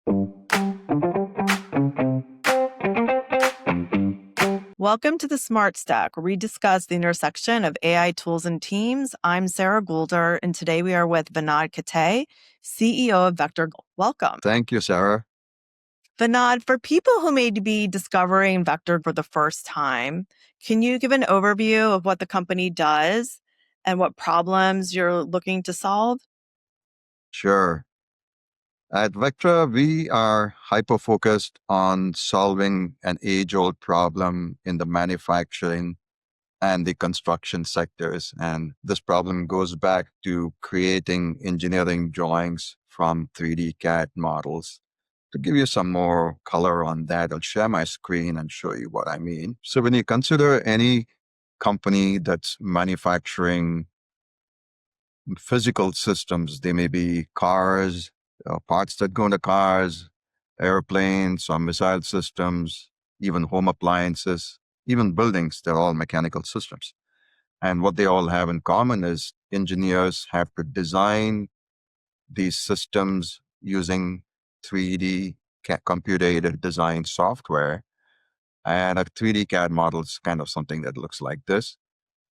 Welcome to the Smart Stack, where we discuss the intersection of AI tools and teams. I'm Sara Goulder, and today we are with Vinod Kettay, CEO of Vectra. Welcome. Thank you, Sarah. Vinod, for people who may be discovering Vectra for the first time, can you give an overview of what the company does and what problems you're looking to solve? Sure. At Vectra, we are hyper-focused on solving an age-old problem in the manufacturing and the construction sectors. And this problem goes back to creating engineering drawings from 3D CAD models. To give you some more color on that, I'll share my screen and show you what I mean. So when you consider any company that's manufacturing physical systems, they may be cars, parts that go into cars, airplanes, or missile systems, even home appliances, even buildings, they're all mechanical systems. And what they all have in common is engineers have to design these systems using 3D computer-aided design software. And a 3D CAD model is kind of something that looks like this.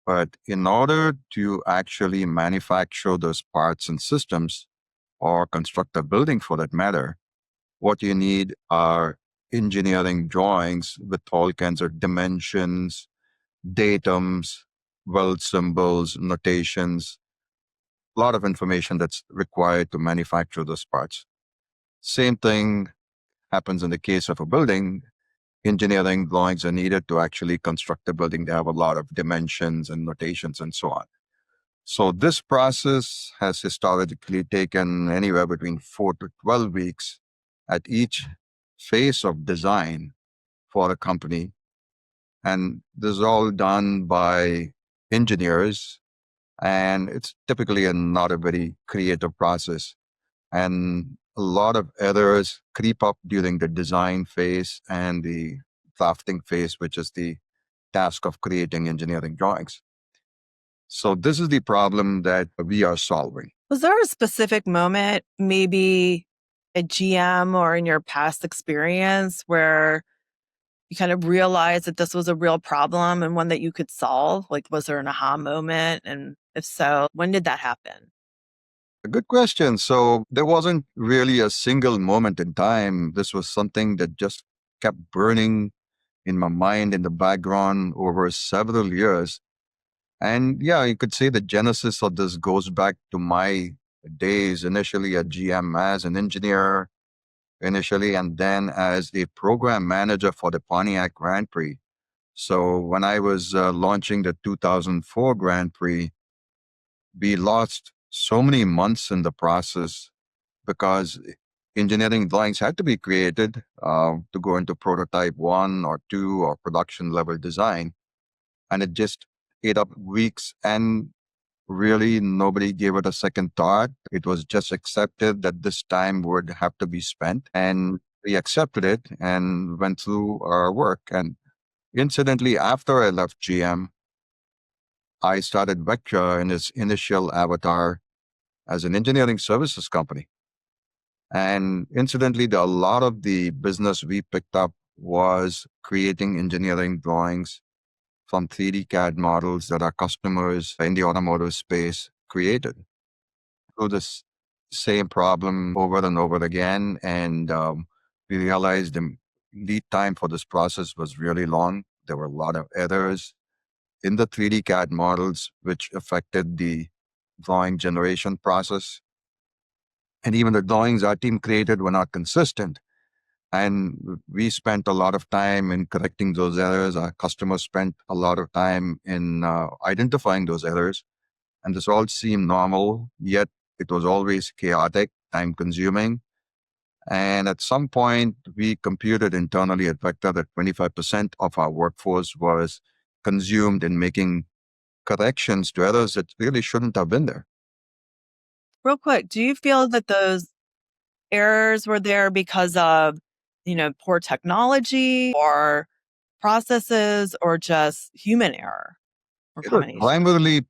But in order to actually manufacture those parts and systems, or construct a building for that matter, what you need are engineering drawings with all kinds of dimensions, datums, weld symbols, notations, a lot of information that's required to manufacture those parts. Same thing happens in the case of a building. Engineering drawings are needed to actually construct a building. They have a lot of dimensions and notations and so on. So this process has historically taken anywhere between 4 to 12 weeks at each phase of design for a company. And this is all done by engineers, and it's typically not a very creative process. And a lot of errors creep up during the design phase and the drafting phase, which is the task of creating engineering drawings. So this is the problem that we are solving. Was there a specific moment, maybe at GM or in your past experience, where you kind of realized that this was a real problem and one that you could solve? Like, was there an aha moment? And if so, when did that happen? A good question. So there wasn't really a single moment in time. This was something that just kept burning in my mind in the background over several years. And yeah, you could say the genesis of this goes back to my days initially at GM as an engineer initially, and then as a program manager for the Pontiac Grand Prix. So when I was launching the 2004 Grand Prix, we lost so many months in the process because engineering drawings had to be created to go into prototype 1 or 2 or production level design. And it just ate up weeks, and really nobody gave it a second thought. It was just accepted that this time would have to be spent, and we accepted it and went through our work. And incidentally, after I left GM, I started Vectra in its initial avatar as an engineering services company. And incidentally, a lot of the business we picked up was creating engineering drawings from 3D CAD models that our customers in the automotive space created. So this same problem over and over again. And we realized the lead time for this process was really long. There were a lot of errors in the 3D CAD models, which affected the drawing generation process. And even the drawings our team created were not consistent. And we spent a lot of time in correcting those errors. Our customers spent a lot of time in identifying those errors. And this all seemed normal, yet it was always chaotic, time consuming. And at some point, we computed internally at Vector that 25% of our workforce was consumed in making corrections to errors that really shouldn't have been there. Real quick, do you feel that those errors were there because of, poor technology or processes or just human error or It was combination? primarily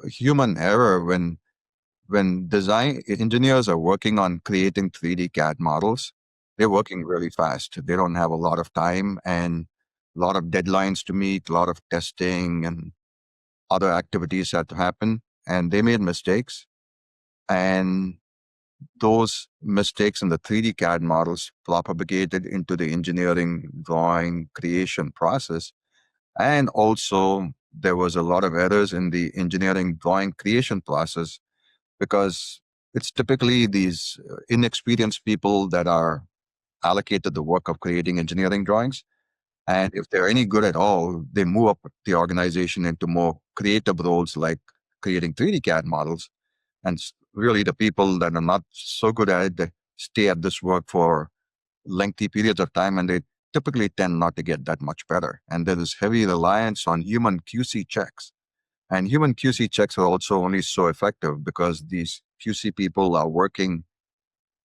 human error when design engineers are working on creating 3D CAD models. they're working really fast. They don't have a lot of time and a lot of deadlines to meet, a lot of testing and other activities had to happen. And they made mistakes. And those mistakes in the 3D CAD models propagated into the engineering drawing creation process. And also, there was a lot of errors in the engineering drawing creation process because it's typically these inexperienced people that are allocated the work of creating engineering drawings. And if they're any good at all, they move up the organization into more creative roles like creating 3D CAD models. And really, the people that are not so good at it, they stay at this work for lengthy periods of time and they typically tend not to get that much better. And there is heavy reliance on human QC checks. And human QC checks are also only so effective because these QC people are working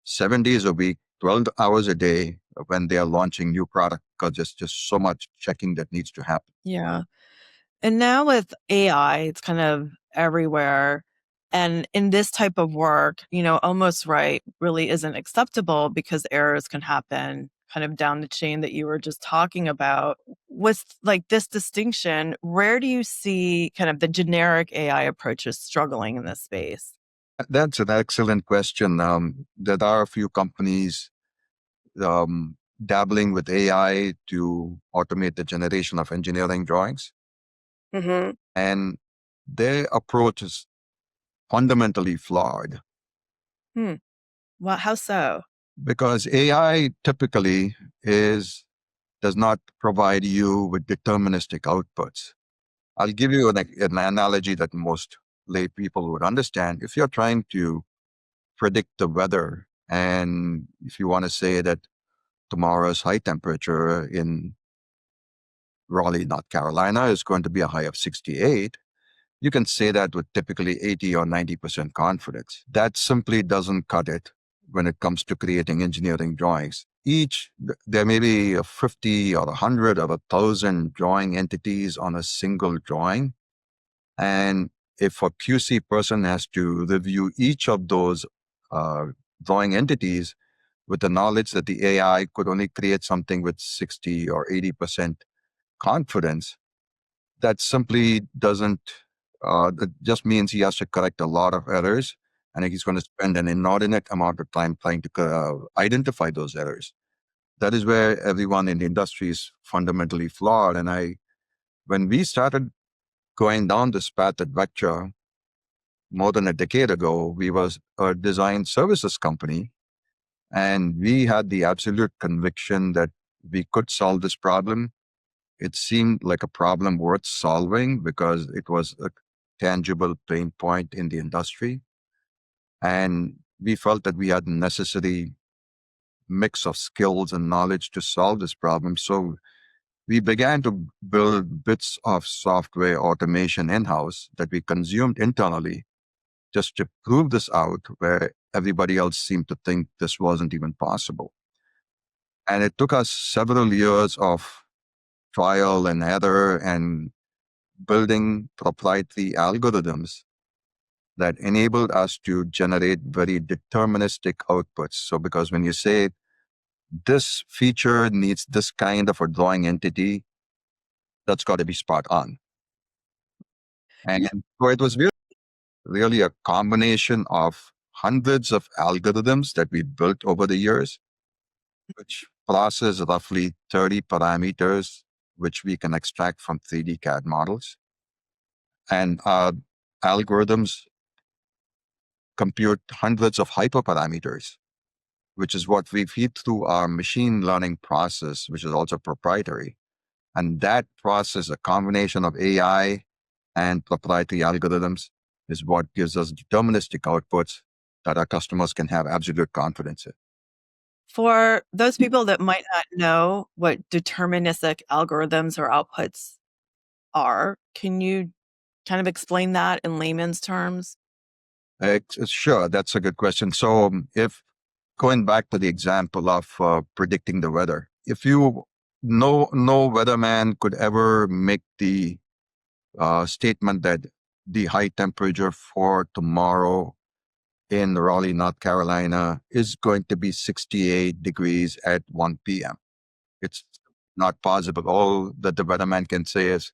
7 days a week, 12 hours a day when they are launching new product because there's just so much checking that needs to happen. Yeah. And now with AI, it's kind of everywhere. And in this type of work, almost right really isn't acceptable because errors can happen kind of down the chain that you were just talking about. With like this distinction, where do you see kind of the generic AI approaches struggling in this space? That's an excellent question. There are a few companies dabbling with AI to automate the generation of engineering drawings. Hmm. And their approach is fundamentally flawed Hmm. Well, how so? because AI typically is does not provide you with deterministic outputs. I'll give you an analogy that most lay people would understand. If you're trying to predict the weather, and if you want to say that tomorrow's high temperature in Raleigh, North Carolina is going to be a high of 68, you can say that with typically 80 or 90% confidence. That simply doesn't cut it when it comes to creating engineering drawings. There may be a 50 or 100 or 1,000 drawing entities on a single drawing. And if a QC person has to review each of those uh, drawing entities with the knowledge that the AI could only create something with 60 or 80% confidence, that simply doesn't, that just means he has to correct a lot of errors. And he's going to spend an inordinate amount of time trying to identify those errors. That is where everyone in the industry is fundamentally flawed. When we started going down this path at Vectra more than a decade ago, we was a design services company. And we had the absolute conviction that we could solve this problem. It seemed like a problem worth solving because it was a tangible pain point in the industry. And we felt that we had the necessary mix of skills and knowledge to solve this problem. So we began to build bits of software automation in house that we consumed internally just to prove this out, where everybody else seemed to think this wasn't even possible. And it took us several years of trial and error and building proprietary algorithms that enabled us to generate very deterministic outputs. So, because when you say this feature needs this kind of a drawing entity, that's got to be spot on. And so it was really a combination of hundreds of algorithms that we built over the years, which process roughly 30 parameters, which we can extract from 3D CAD models. And our algorithms compute hundreds of hyperparameters, which is what we feed through our machine learning process, which is also proprietary. And that process, a combination of AI and proprietary algorithms, is what gives us deterministic outputs that our customers can have absolute confidence in. For those people that might not know what deterministic algorithms or outputs are, can you kind of explain that in layman's terms? Sure, that's a good question. So, if going back to the example of predicting the weather, if you no weatherman could ever make the statement that the high temperature for tomorrow in Raleigh, North Carolina, is going to be 68 degrees at 1 p.m. It's not possible. All the development can say is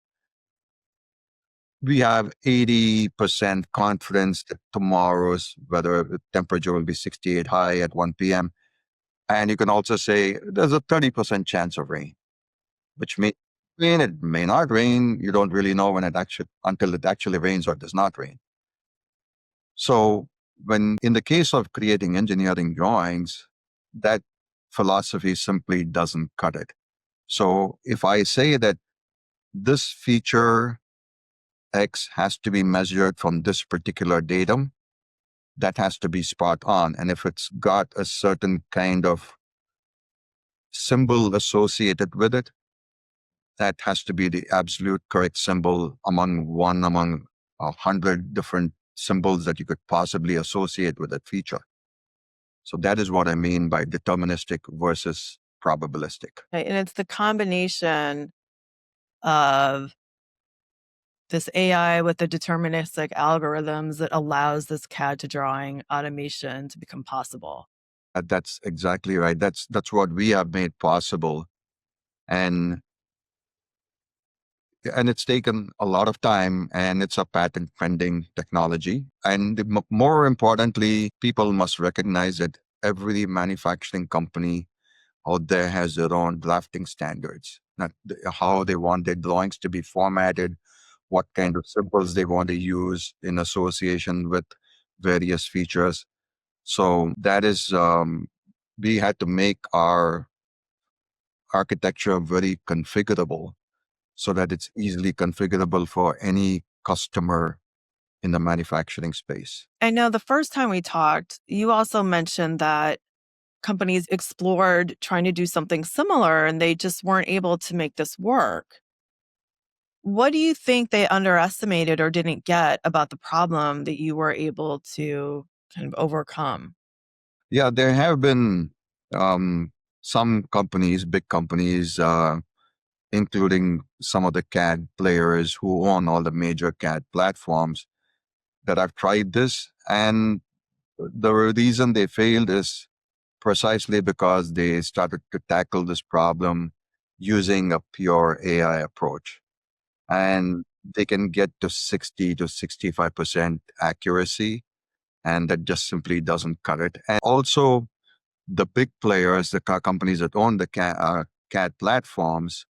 we have 80% confidence that tomorrow's weather temperature will be 68 high at 1 p.m. And you can also say there's a 30% chance of rain, which may rain, it may not rain. You don't really know when it actually, until it actually rains or does not rain. So when in the case of creating engineering drawings, that philosophy simply doesn't cut it. So if I say that this feature X has to be measured from this particular datum, that has to be spot on. And if it's got a certain kind of symbol associated with it, that has to be the absolute correct symbol among 100 different symbols that you could possibly associate with that feature. So that is what I mean by deterministic versus probabilistic. Right, and it's the combination of this AI with the deterministic algorithms that allows this CAD to drawing automation to become possible. That's exactly right. That's what we have made possible, and it's taken a lot of time, and it's a patent pending technology. And more importantly, people must recognize that every manufacturing company out there has their own drafting standards, not how they want their drawings to be formatted, what kind of symbols they want to use in association with various features. So that is, we had to make our architecture very configurable so that it's easily configurable for any customer in the manufacturing space. I know the first time we talked, you also mentioned that companies explored trying to do something similar and they just weren't able to make this work. What do you think they underestimated or didn't get about the problem that you were able to kind of overcome? Yeah, there have been some companies, big companies, including some of the CAD players who own all the major CAD platforms that have tried this. And the reason they failed is precisely because they started to tackle this problem using a pure AI approach. And they can get to 60 to 65% accuracy, and that just simply doesn't cut it. And also, the big players, the car companies that own the CAD platforms,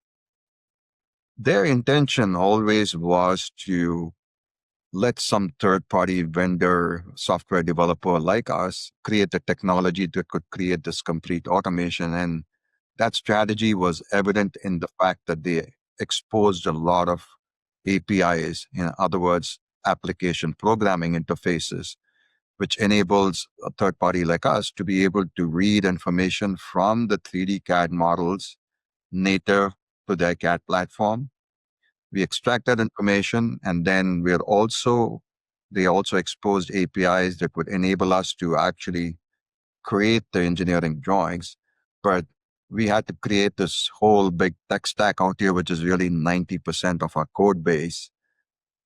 their intention always was to let some third party vendor, software developer like us, create the technology that could create this complete automation. And that strategy was evident in the fact that they exposed a lot of APIs, in other words, application programming interfaces, which enables a third party like us to be able to read information from the 3D CAD models native to their CAD platform. We extract that information, and then they also exposed APIs that would enable us to actually create the engineering drawings. But we had to create this whole big tech stack out here, which is really 90% of our code base,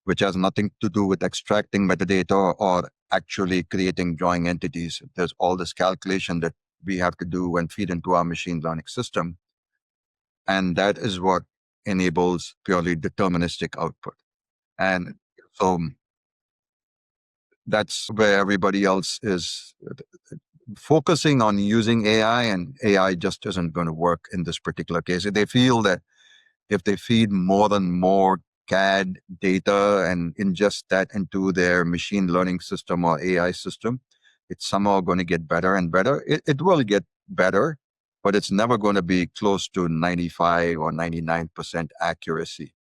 which has nothing to do with extracting metadata or actually creating drawing entities. There's all this calculation that we have to do and feed into our machine learning system. And that is what enables purely deterministic output. And so that's where everybody else is focusing on using AI, and AI just isn't going to work in this particular case. They feel that if they feed more and more CAD data and ingest that into their machine learning system or AI system, it's somehow going to get better and better. It will get better, but it's never going to be close to 95 or 99% accuracy.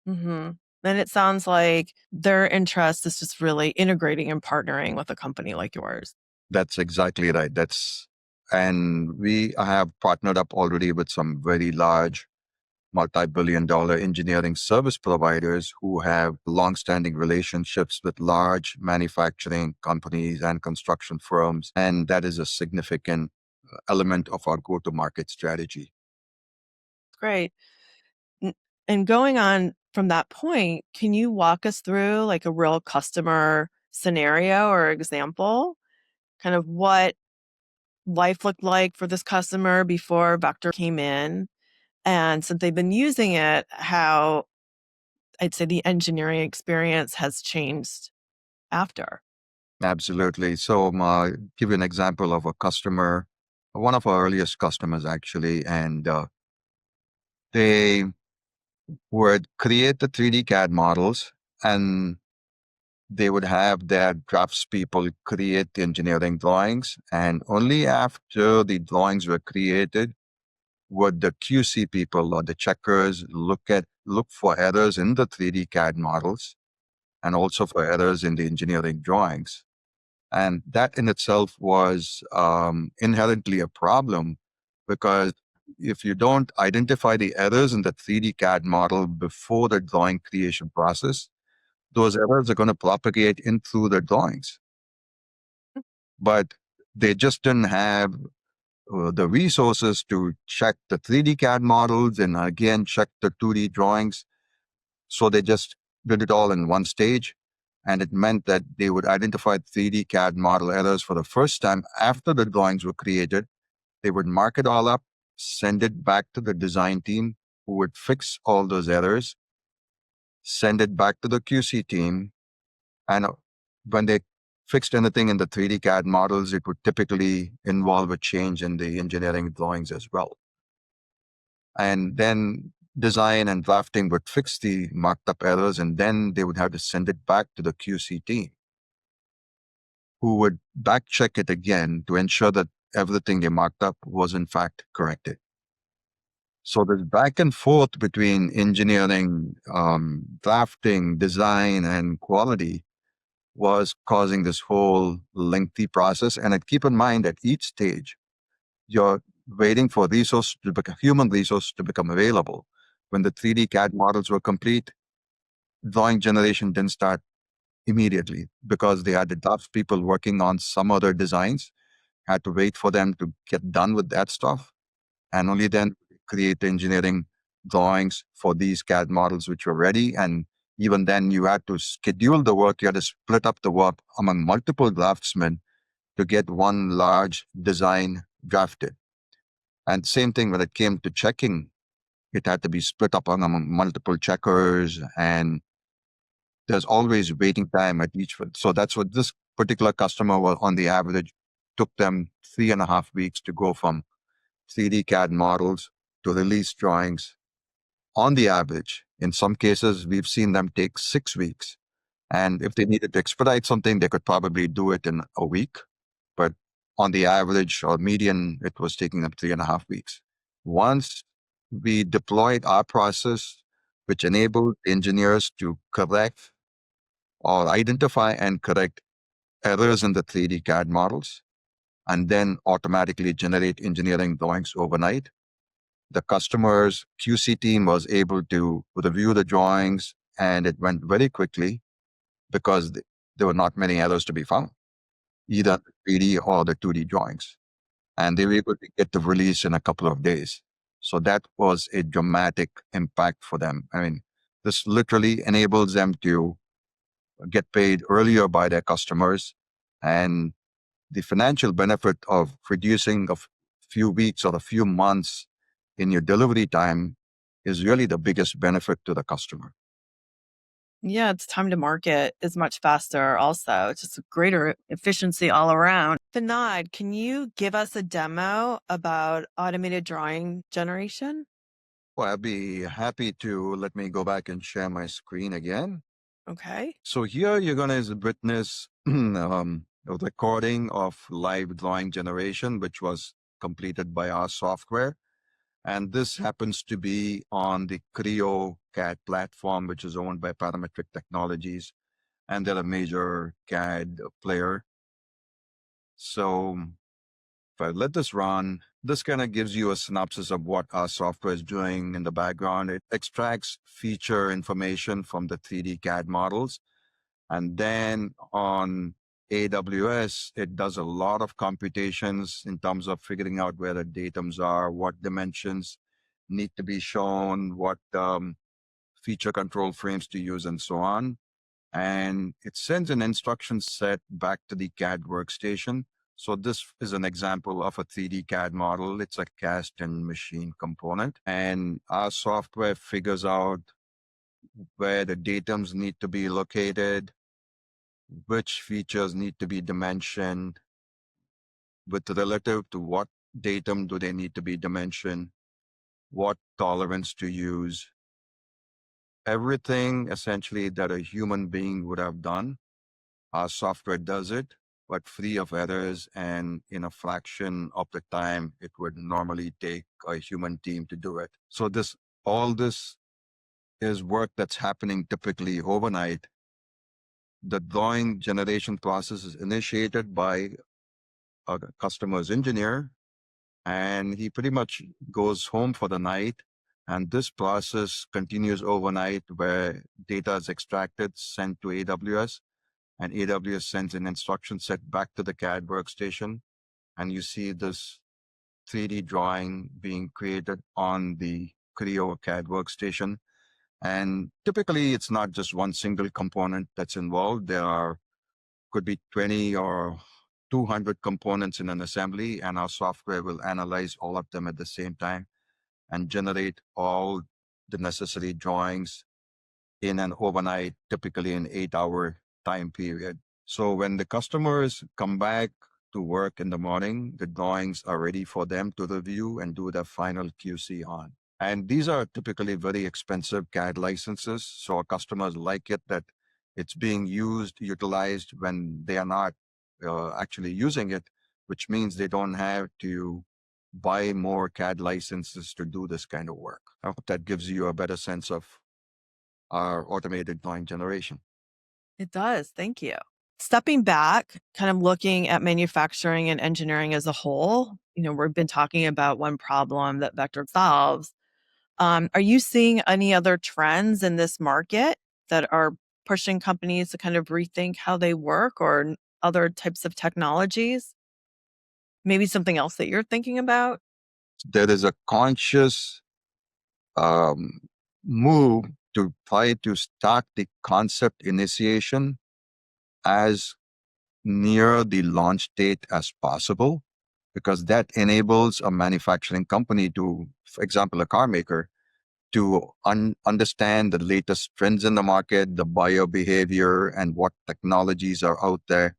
Hmm. And it sounds like their interest is just really integrating and partnering with a company like yours. That's exactly right. And we have partnered up already with some very large multi-billion-dollar engineering service providers who have long-standing relationships with large manufacturing companies and construction firms. And that is a significant element of our go-to-market strategy. Great. N- And going on from that point, can you walk us through like a real customer scenario or example, kind of what life looked like for this customer before Vector came in. And since they've been using it, how I'd say the engineering experience has changed after. Absolutely. So, give you an example of a customer, one of our earliest customers actually, and they would create the 3D CAD models, and they would have their craftspeople create the engineering drawings. And only after the drawings were created would the QC people or the checkers look for errors in the 3D CAD models and also for errors in the engineering drawings. And that in itself was inherently a problem, because if you don't identify the errors in the 3D CAD model before the drawing creation process, those errors are going to propagate in through the drawings. But they just didn't have the resources to check the 3D CAD models and again check the 2D drawings. So they just did it all in one stage. And it meant that they would identify 3D CAD model errors for the first time after the drawings were created. They would mark it all up, send it back to the design team, who would fix all those errors, send it back to the QC team. And when they fixed anything in the 3D CAD models, it would typically involve a change in the engineering drawings as well. And then design and drafting would fix the marked up errors, and then they would have to send it back to the QC team, who would back check it again to ensure that everything they marked up was in fact corrected. So the back and forth between engineering, drafting, design, and quality was causing this whole lengthy process. And keep in mind, at each stage, you're waiting for human resource to become available. When the 3D CAD models were complete, drawing generation didn't start immediately because they had the draft people working on some other designs, had to wait for them to get done with that stuff, and only then create the engineering drawings for these CAD models which were ready. And even then, you had to schedule the work. You had to split up the work among multiple draftsmen to get one large design drafted. And same thing when it came to checking, it had to be split up among multiple checkers, and there's always waiting time at each one. So that's what this particular customer was on the average took them 3.5 weeks to go from 3D CAD models to release drawings on the average. In some cases, we've seen them take 6 weeks. And if they needed to expedite something, they could probably do it in a week. But on the average or median, it was taking them 3.5 weeks. Once we deployed our process, which enabled engineers to correct or identify and correct errors in the 3D CAD models, and then automatically generate engineering drawings overnight, the customer's QC team was able to review the drawings, and it went very quickly because there were not many errors to be found, either the 3D or the 2D drawings. And they were able to get the release in a couple of days. So that was a dramatic impact for them. I mean, this literally enables them to get paid earlier by their customers. And the financial benefit of reducing a few weeks or a few months in your delivery time is really the biggest benefit to the customer. Yeah, it's time to market is much faster also. It's just a greater efficiency all around. Vinod, can you give us a demo about automated drawing generation? Well, I'd be happy to. Let me go back and share my screen again. Okay. So here you're going to witness a recording of live drawing generation, which was completed by our software. And this happens to be on the Creo CAD platform, which is owned by Parametric Technologies, and they're a major CAD player. So if I let this run, this kind of gives you a synopsis of what our software is doing in the background. It extracts feature information from the 3D CAD models. And then on AWS, it does a lot of computations in terms of figuring out where the datums are, what dimensions need to be shown, what feature control frames to use, and so on. and it sends an instruction set back to the CAD workstation. So this is an example of a 3D CAD model. It's a cast and machine component, and our software figures out where the datums need to be located, which features need to be dimensioned, with relative to what datum do they need to be dimensioned, what tolerance to use. Everything essentially that a human being would have done, our software does it, but free of errors and in a fraction of the time it would normally take a human team to do it. So all this is work that's happening typically overnight. The drawing generation process is initiated by a customer's engineer, and he pretty much goes home for the night. And this process continues overnight where data is extracted, sent to AWS, and AWS sends an instruction set back to the CAD workstation. And you see this 3D drawing being created on the Creo CAD workstation. And typically, it's not just one single component that's involved. Could be 20 or 200 components in an assembly, and our software will analyze all of them at the same time and generate all the necessary drawings in an overnight, typically an 8-hour time period. So when the customers come back to work in the morning, the drawings are ready for them to review and do their final QC on. And these are typically very expensive CAD licenses. So our customers like it that it's being utilized when they are not actually using it, which means they don't have to buy more CAD licenses to do this kind of work. I hope that gives you a better sense of our automated drawing generation. It does. Thank you. Stepping back, kind of looking at manufacturing and engineering as a whole, we've been talking about one problem that Vector solves. Are you seeing any other trends in this market that are pushing companies to kind of rethink how they work or other types of technologies? Maybe something else that you're thinking about? There is a conscious um, move to try to start the concept initiation as near the launch date as possible, because that enables a manufacturing company to, for example, a car maker, to understand the latest trends in the market, the buyer behavior, and what technologies are out there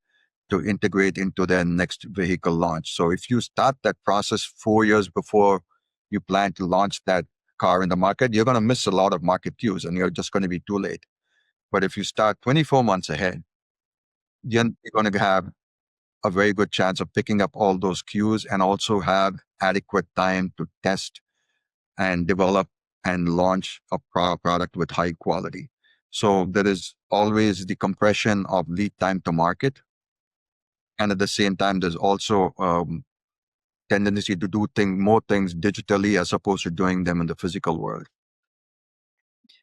to integrate into their next vehicle launch. So if you start that process 4 years before you plan to launch that car in the market, you're going to miss a lot of market cues and you're just going to be too late. But if you start 24 months ahead, you're going to have a very good chance of picking up all those cues and also have adequate time to test and develop and launch a product with high quality. So there is always the compression of lead time to market. And at the same time, there's also tendency to do more things digitally as opposed to doing them in the physical world.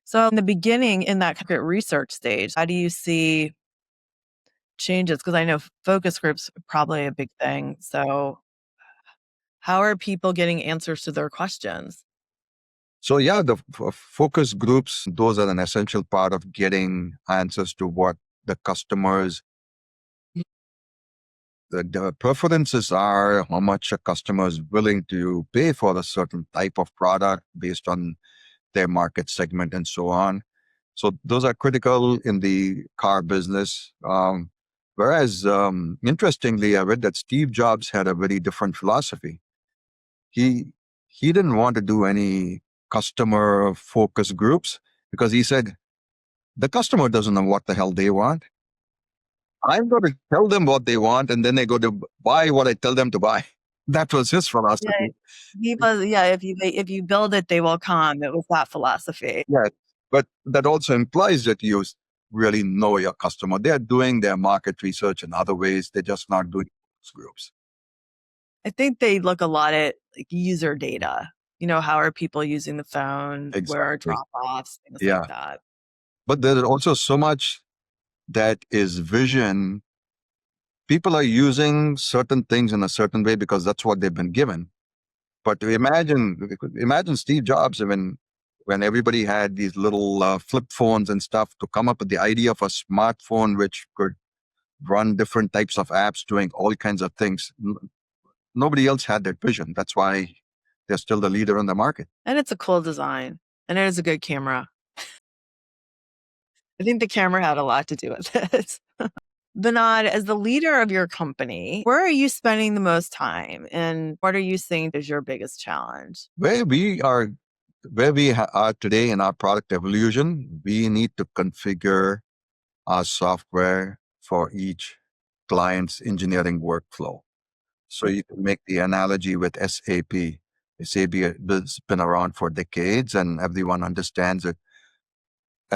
So in the beginning, in that kind of research stage, how do you see changes? Because I know focus groups are probably a big thing. So how are people getting answers to their questions? So yeah, the focus groups, those are an essential part of getting answers to what the customers, the preferences are, how much a customer is willing to pay for a certain type of product based on their market segment and so on. So those are critical in the car business. Whereas, interestingly, I read that Steve Jobs had a very different philosophy. He didn't want to do any customer focus groups because he said the customer doesn't know what the hell they want. I'm going to tell them what they want, and then they go to buy what I tell them to buy. That was his Yeah, philosophy. if you build it, they will come. It was that philosophy. Yeah, but that also implies that you really know your customer. They're doing their market research in other ways. They're just not doing focus groups. I think they look a lot at like user data. How are people using the phone? Where are Exactly. drop-offs? Things like Yeah. that. But there's also so much that is vision. People are using certain things in a certain way because that's what they've been given. But imagine Steve Jobs, even when everybody had these little flip phones and stuff, to come up with the idea of a smartphone which could run different types of apps doing all kinds of things. Nobody else had that vision. That's why they're still the leader in the market. And it's a cool design. And it is a good camera. I think the camera had a lot to do with it. Vinod, as the leader of your company, where are you spending the most time? And what are you seeing as your biggest challenge? Where we are today in our product evolution, we need to configure our software for each client's engineering workflow. So you can make the analogy with SAP. SAP has been around for decades, and everyone understands that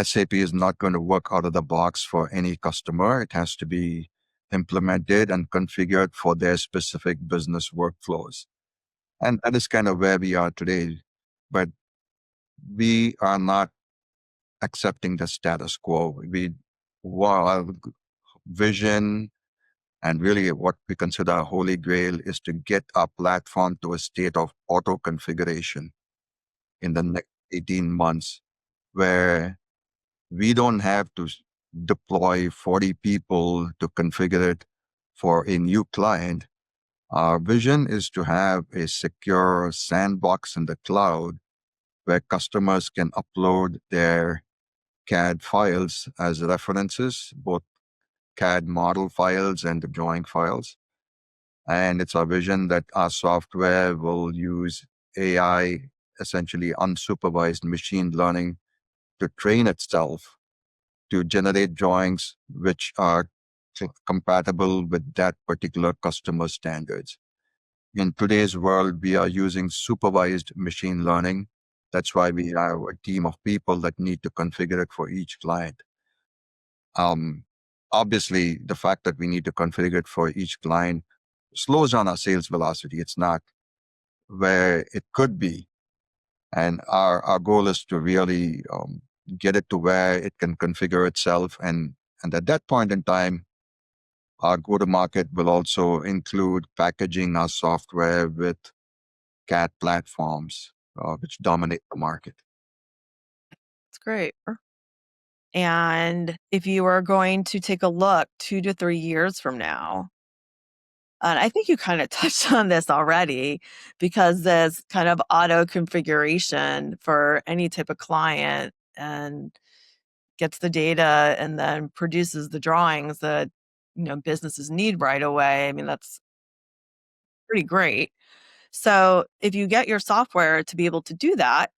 SAP is not going to work out of the box for any customer. It has to be implemented and configured for their specific business workflows. And that is kind of where we are today. But we are not accepting the status quo. Our vision and really what we consider a holy grail is to get our platform to a state of auto configuration in the next 18 months, where we don't have to deploy 40 people to configure it for a new client. Our vision is to have a secure sandbox in the cloud where customers can upload their CAD files as references, both CAD model files and the drawing files. And it's our vision that our software will use AI, essentially unsupervised machine learning, to train itself to generate drawings which are compatible with that particular customer standards. In today's world, we are using supervised machine learning. That's why we have a team of people that need to configure it for each client. Um, Obviously, the fact that we need to configure it for each client slows down our sales velocity. It's not where it could be. And our goal is to really get it to where it can configure itself. And at that point in time, our go to market will also include packaging our software with CAD platforms, which dominate the market. It's great. And if you are going to take a look 2 to 3 years from now, and I think you kind of touched on this already, because there's kind of auto configuration for any type of client and gets the data and then produces the drawings that businesses need right away. I mean, that's pretty great. So if you get your software to be able to do that,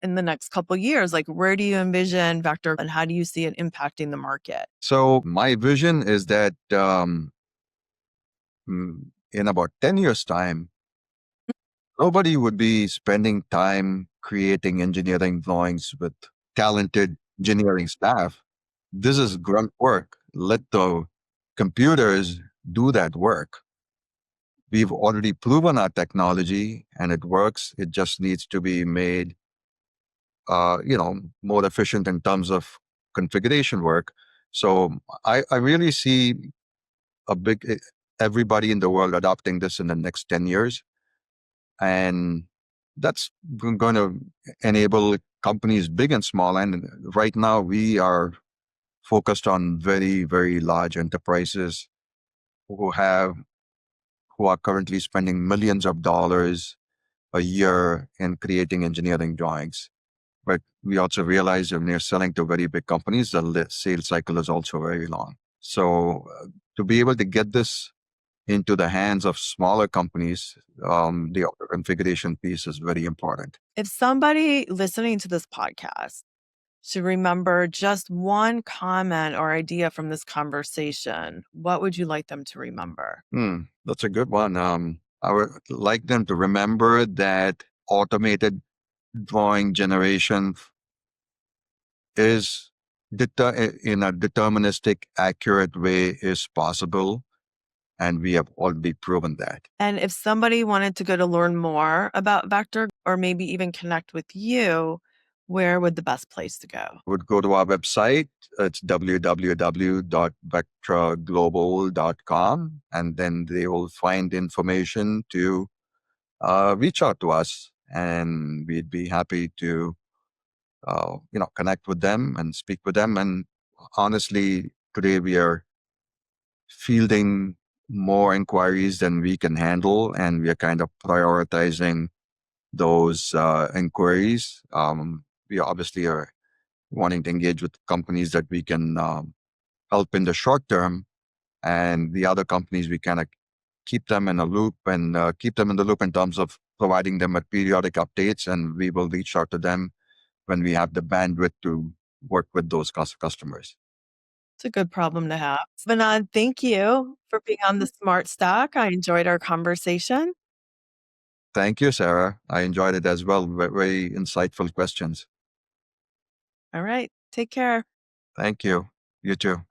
in the next couple of years, like where do you envision Vector and how do you see it impacting the market? So my vision is that in about 10 years' time, nobody would be spending time creating engineering drawings with talented engineering staff. This is grunt work. Let the computers do that work. We've already proven our technology and it works. It just needs to be made, more efficient in terms of configuration work. So I really see a big everybody in the world adopting this in the next 10 years. And that's going to enable companies big and small. And right now we are focused on very, very large enterprises who have who are currently spending millions of dollars a year in creating engineering drawings. But we also realize that when you're selling to very big companies, the sales cycle is also very long. So to be able to get this into the hands of smaller companies, the auto configuration piece is very important. If somebody listening to this podcast should remember just one comment or idea from this conversation, what would you like them to remember? That's a good one. I would like them to remember that automated drawing generation is in a deterministic, accurate way is possible. And we have already proven that. And if somebody wanted to go to learn more about Vector or maybe even connect with you, where would the best place to go? Would go to our website. It's www.vectraglobal.com. And then they will find information to reach out to us. And we'd be happy to connect with them and speak with them. And honestly, today we are fielding more inquiries than we can handle, and we are kind of prioritizing those inquiries. We obviously are wanting to engage with companies that we can help in the short term, and the other companies we kind of keep them in a loop and keep them in the loop in terms of providing them with periodic updates, and we will reach out to them when we have the bandwidth to work with those customers. It's a good problem to have. Vinod, thank you for being on the Smart Stack. I enjoyed our conversation. Thank you, Sarah. I enjoyed it as well. Very insightful questions. All right. Take care. Thank you. You too.